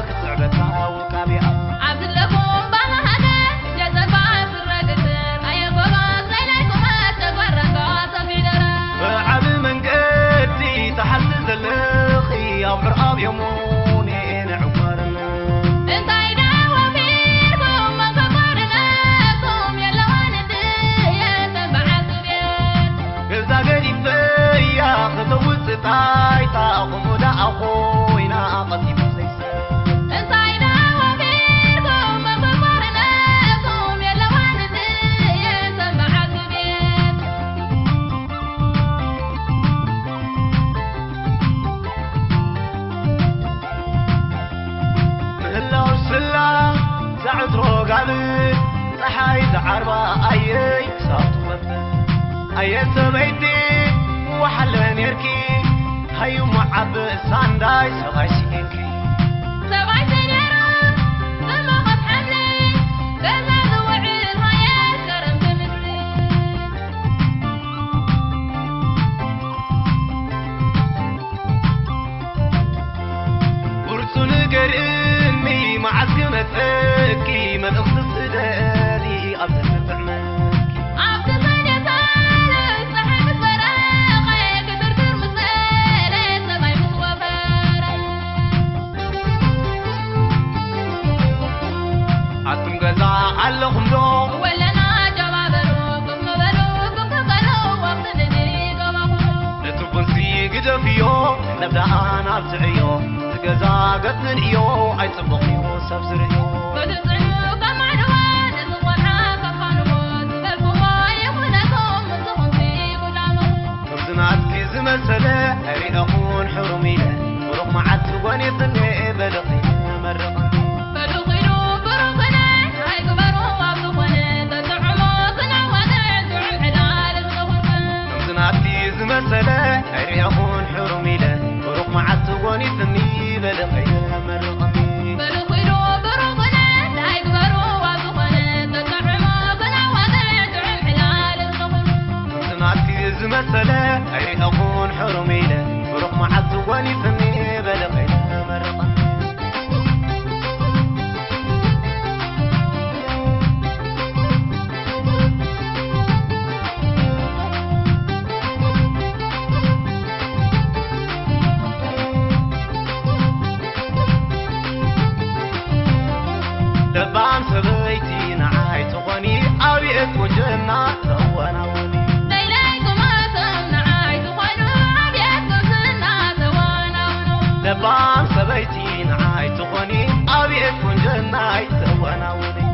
كسعبتها وكابيها عبد لكم بها هذا جذب الرقصر أي قبض ليلكم تبرقات في درا عب من قدي تحسس الأخي أبر أب يموني نعبرنا انت إذا وفيكم من كبرناكم يلا وندي تبعث بيت إذا قدي فيا خطوة ستاي تاقم ودا أخوينا قطي بسيسا انت إذا وفيكم من كبرناكم يلا وندي تبعث بيت مهلا وسلا سعد روغالي صحايد عربا أيي صوت وفا أيي سبيتي وحلن يركي هيو معب سانداي سغاشيكي سبع سنين ثم قد حملي كذا ذوعي الحياة كرم تمري ورسول قرني معزمة فكي من أخصص دالي أبدا تفعمكي عبد الصيد ثالث صاحب الفراقة كبرت المسألة سبع مصوفارة عتم قزا علهم دو ولا ناجب بروكم بروكم كقلو وقت ندري قبخو نتبنسي قدفيو نبدأ أنا بتعيو تقزا قدن إيو أي تبقيو سبسريو فتسعيو كما نوان نصوحا كفانوات كالفوا يخونكم منصهم في كل عمر وزناتكي زمسلة أري أخون حرميلة ورغم عتواني ثني بلقي مرقا فدخلوا برقنا هاي كبروا وابدخنا تدعموا صنع ودع دعم حلال الغفرفن وزناتكي زمسلة أري أخون حرميلة ورغم عتواني ثني بلقي مرقا فدخلوا برقنا هاي كبروا وابدخنا تدعموا صنع ودع دعم حلال الغفرفن وزناتكي زمسلة أري أخون حرميلة ورغم عتواني ثني بلقي مرقا لبان سبيتي نعاي تغني أبيت وجنة توانا ولي ليليكم أسمنا تخلوا عبيتكم سنة وانا ونو لبان سبيتي نعاي تغني أبيت وجنة توانا ولي